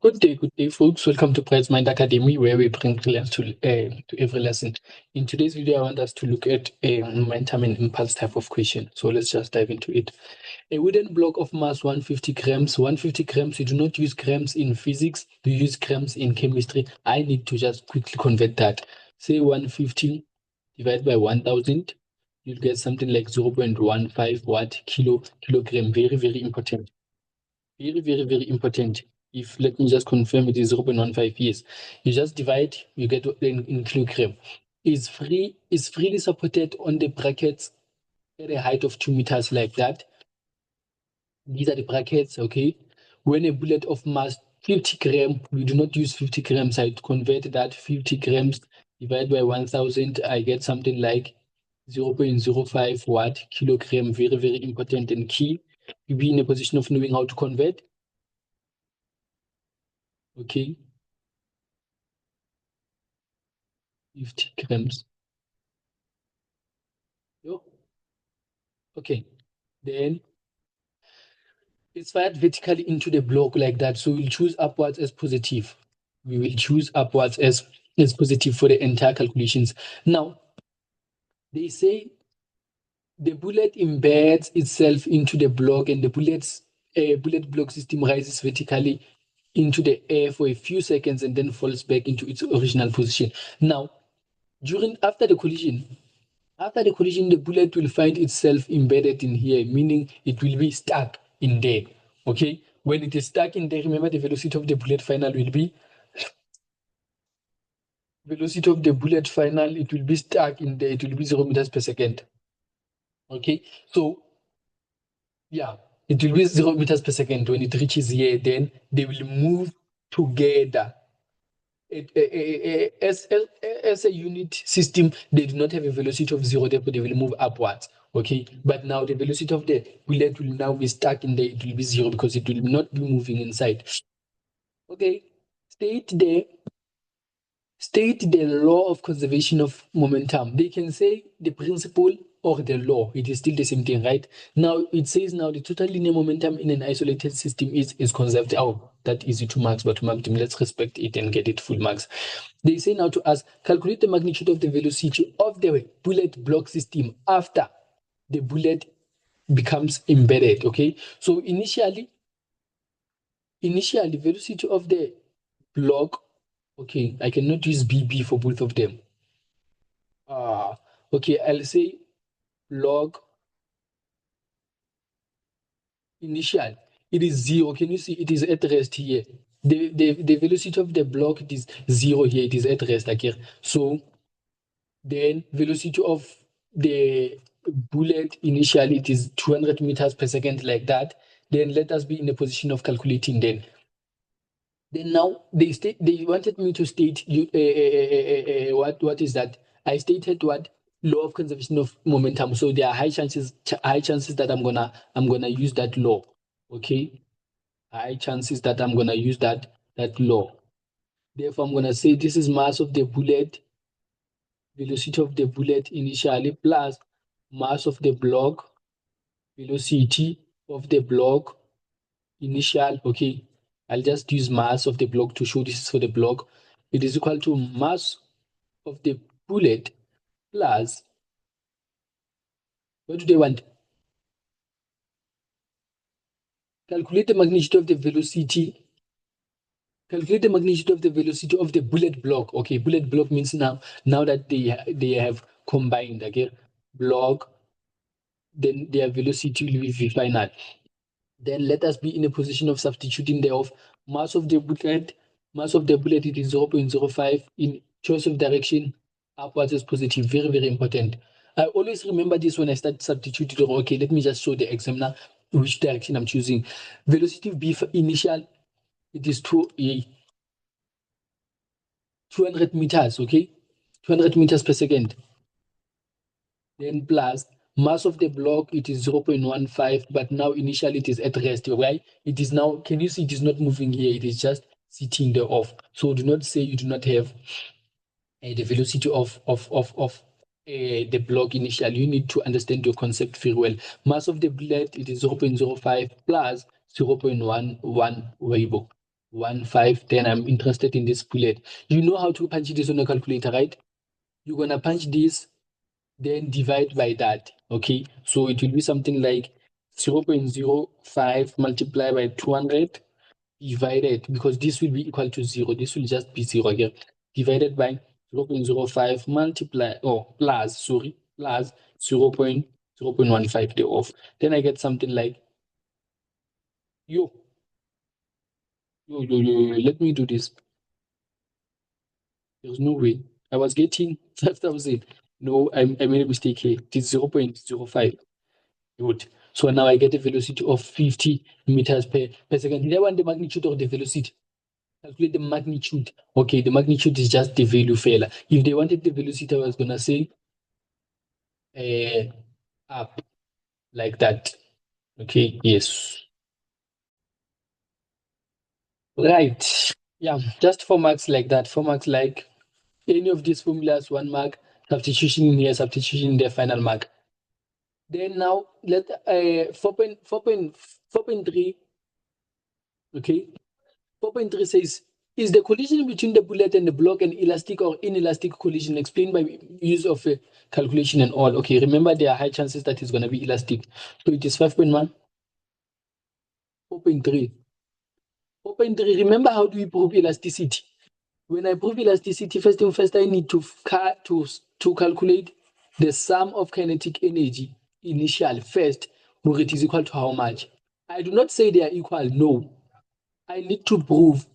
Good day, folks. Welcome to Price Mind Academy, where we bring brilliance to every lesson. In today's video, I want us to look at a momentum and impulse type of question. So let's just dive into it. A wooden block of mass 150 grams. 150 grams, you do not use grams in physics, you use grams in chemistry. I need to just quickly convert that. Say 150 divided by 1000, you'll get something like 0.15 watt kilogram. Very, very important. Very important. If let me just confirm it is 0.15, yes. You just divide, you get in kilogram. Is freely supported on the brackets at a height of 2 meters like that. These are the brackets, okay? When a bullet of mass 50 gram, we do not use 50 grams. I convert that 50 grams divided by 1000, I get something like 0.05 watt kilogram. Very important and key. You be in a position of knowing how to convert. Okay, 50 grams. Yo. Okay, then it's fired vertically into the block like that. So we'll choose upwards as positive. We will choose upwards as positive for the entire calculations. Now, they say the bullet embeds itself into the block and the bullet block system rises vertically into the air for a few seconds and then falls back into its original position. Now, after the collision, the bullet will find itself embedded in here, meaning it will be stuck in there. Okay? When it is stuck in there, remember the velocity of the bullet final will be stuck in there. It will be 0 meters per second. Okay? So, yeah, it will be 0 meters per second. When it reaches here, then they will move together. As a unit system, they do not have a velocity of 0, therefore they will move upwards. Okay, but now the velocity of the bullet will now be stuck in there. It will be 0 because it will not be moving inside. Okay, state the law of conservation of momentum. They can say the principle or the law. It is still the same thing, right? Now it says now the total linear momentum in an isolated system is conserved. Oh, that easy to marks, but to mark them, let's respect it and get it full marks. They say now to us, calculate the magnitude of the velocity of the bullet block system after the bullet becomes embedded. Okay, so initially velocity of the block. Okay, I cannot use BB for both of them. Okay, I'll say log initial. It is 0. Can you see it is at rest here? The velocity of the block, it is 0 here. It is at rest like here. So then velocity of the bullet initially, it is 200 meters per second like that. Then let us be in a position of calculating then. Then now they wanted me to state what is that? I stated what? Law of conservation of momentum. So there are high chances that I'm gonna use that law. Okay, high chances that I'm gonna use that law. Therefore, I'm gonna say this is mass of the bullet, velocity of the bullet initially plus mass of the block, velocity of the block initial. Okay, I'll just use mass of the block to show this is for the block. It is equal to mass of the bullet plus, what do they want? Calculate the magnitude of the velocity. Calculate the magnitude of the velocity of the bullet block. Okay, bullet block means now that they have combined, okay, block, then their velocity will be V final. Then let us be in a position of substituting thereof. Mass of the bullet, it is 0.05 in choice of direction, upwards is positive. Very important. I always remember this when I start substituting. Okay, let me just show the examiner which direction I'm choosing. Velocity B initial, it is 200 meters, okay? 200 meters per second. Then plus mass of the block, it is 0.15, but now initially it is at rest, right? It is now, can you see it is not moving here? It is just sitting there off. So do not say you do not have the velocity of the block initially. You need to understand your concept very well. Mass of the bullet, it is 0.05 plus 0.11 Weibo. 0.15. Then I'm interested in this bullet. You know how to punch this on a calculator, right? You're gonna punch this, then divide by that. Okay, so it will be something like 0.05 multiplied by 200 divided, because this will be equal to 0. This will just be 0 here. Divided by 0.05 multiply, or plus, sorry, plus 0.0.15 thereof. Then I get something like, yo, let me do this. There's no way. I was getting 5,000. No, I made a mistake here. It is 0.05. Good. So now I get a velocity of 50 meters per second. Did I want the magnitude of the velocity? Calculate the magnitude. Okay, the magnitude is just the value failure. If they wanted the velocity, I was gonna say up like that. Okay, yes. Right. Yeah, just 4 marks like that. 4 marks like any of these formulas, 1 mark, substitution in here, substitution in the final mark. Then now let 4.3, okay. 4.3 says, is the collision between the bullet and the block an elastic or inelastic collision? Explained by use of a calculation and all. Okay, remember there are high chances that it's going to be elastic. So it is 5.1, 4.3. 4.3, remember how do we prove elasticity? When I prove elasticity, first thing first, I need to calculate the sum of kinetic energy initial first, where it is equal to how much? I do not say they are equal, no. I need to prove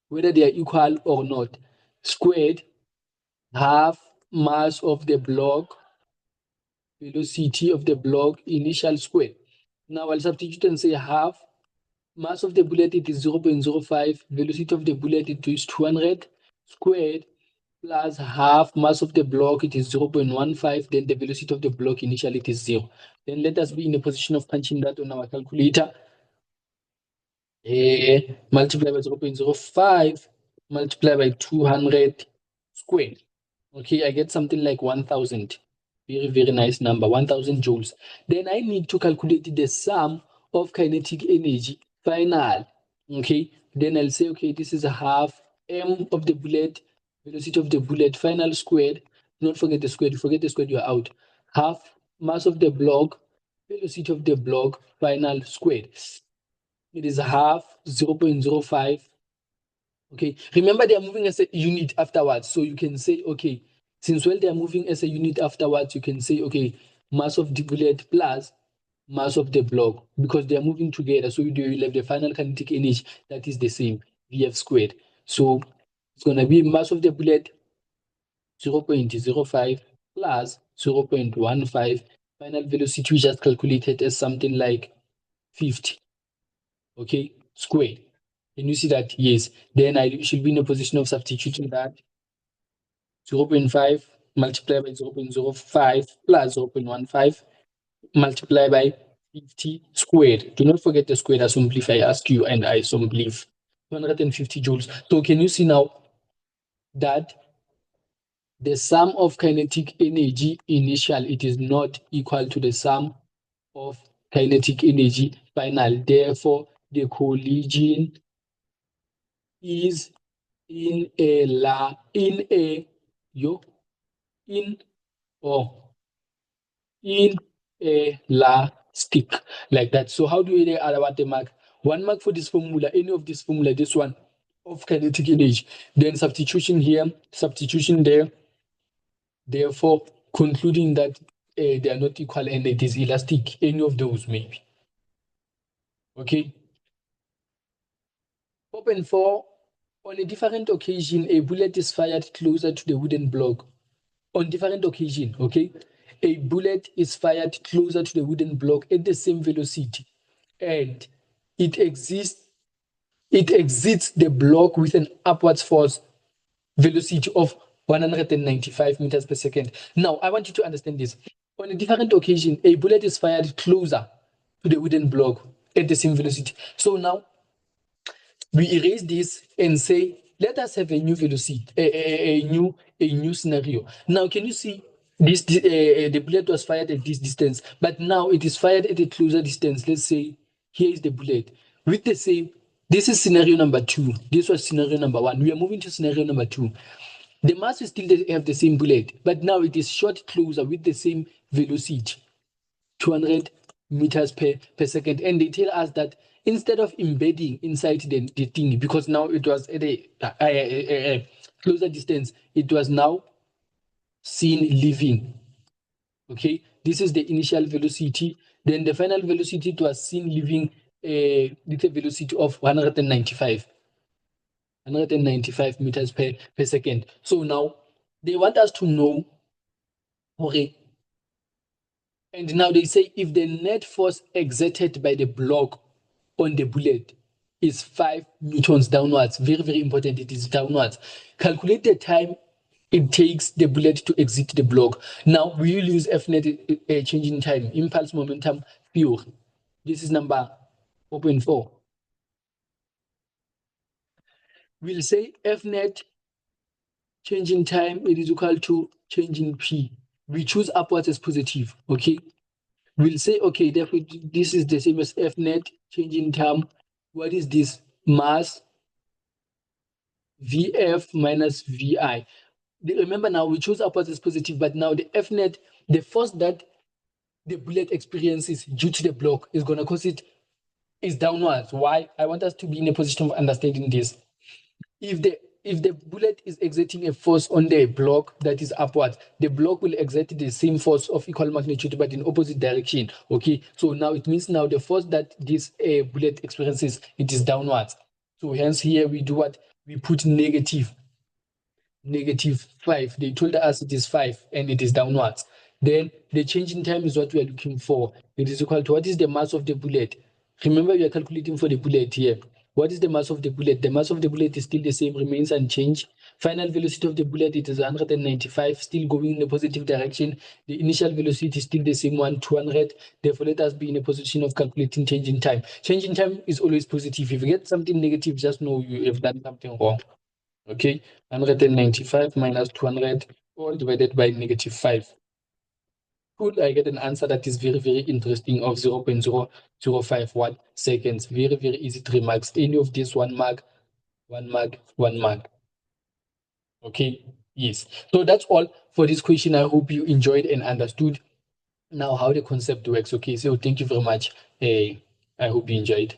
whether they are equal or not. Squared half mass of the block, velocity of the block, initial square. Now I'll substitute and say half mass of the bullet, it is 0.05, velocity of the bullet, it is 200 squared, plus half mass of the block, it is 0.15, then the velocity of the block initially it is 0. Then let us be in a position of punching that on our calculator. Multiply by 0.05, multiply by 200 squared. Okay, I get something like 1,000. Very, very nice number, 1,000 joules. Then I need to calculate the sum of kinetic energy final. Okay, then I'll say, okay, this is a half m of the bullet, velocity of the bullet, final squared. Do not forget the squared. You forget the squared, you're out. Half mass of the block, velocity of the block, final squared. It is half 0.05. Okay, remember they are moving as a unit afterwards. So you can say, okay, since while they are moving as a unit afterwards, you can say, okay, mass of the bullet plus mass of the block, because they are moving together. So you will have the final kinetic energy that is the same, Vf squared. So it's going to be mass of the bullet 0.05 plus 0.15. Final velocity we just calculated as something like 50. Okay, squared. Can you see that? Yes. Then I should be in a position of substituting that 0.5 multiplied by 0.05 plus 0.15 multiplied by 50 squared. Do not forget the squared assembly if I ask you, and I assembly 250 joules. So can you see now that the sum of kinetic energy initial, it is not equal to the sum of kinetic energy final. Therefore, the collision is in a elastic, like that. So how do we add about the mark? 1 mark for this formula, any of this formula, this one of kinetic energy. Then substitution here, substitution there. Therefore, concluding that they are not equal and it is elastic, any of those maybe. Okay. Open 4. On a different occasion, a bullet is fired closer to the wooden block. On different occasion, okay, a bullet is fired closer to the wooden block at the same velocity, and it exits the block with an upwards force velocity of 195 meters per second. Now, I want you to understand this. On a different occasion, a bullet is fired closer to the wooden block at the same velocity. So now we erase this and say, let us have a new velocity, a new scenario. Now, can you see this? The bullet was fired at this distance, but now it is fired at a closer distance. Let's say here is the bullet with the same This is scenario number 2. This was scenario number 1. We are moving to scenario number 2. The mass will still have the same bullet, but now it is shot closer with the same velocity, 200 meters per second. And they tell us that instead of embedding inside the thing, because now it was at a closer distance, it was now seen leaving. Okay, this is the initial velocity. Then the final velocity, it was seen leaving with a velocity of 195 meters per second. So now they want us to know, okay, and now they say if the net force exerted by the block on the bullet is 5 newtons downwards, very, very important, it is downwards. Calculate the time it takes the bullet to exit the block. Now we will use F net change in time, impulse momentum pure. This is number 4.4. We'll say F net change in time, it is equal to change in P. We choose upwards as positive, okay? We'll say, okay, therefore, this is the same as F net, change in time. What is this? Mass VF minus VI. Remember now, we choose upwards as positive, but now the F net, the force that the bullet experiences due to the block is going to cause it is downwards. Why? I want us to be in a position of understanding this. If the bullet is exerting a force on the block that is upwards, the block will exert the same force of equal magnitude but in opposite direction. Okay, so now it means now the force that this bullet experiences, it is downwards. So hence here we do what? We put negative 5. They told us it is 5 and it is downwards. Then the change in time is what we are looking for. It is equal to what is the mass of the bullet. Remember, we are calculating for the bullet here. What is the mass of the bullet? The mass of the bullet is still the same, remains unchanged. Final velocity of the bullet, it is 195, still going in the positive direction. The initial velocity is still the same one, 200. Therefore, let us be in a position of calculating change in time. Change in time is always positive. If you get something negative, just know you have done something wrong. Okay, 195 minus 200 all divided by negative 5. Could I get an answer that is very, very interesting of 0.0051 seconds? Very, very easy 3 marks. Any of this 1 mark, 1 mark, 1 mark. Okay, yes. So that's all for this question. I hope you enjoyed and understood now how the concept works. Okay, so thank you very much. I hope you enjoyed.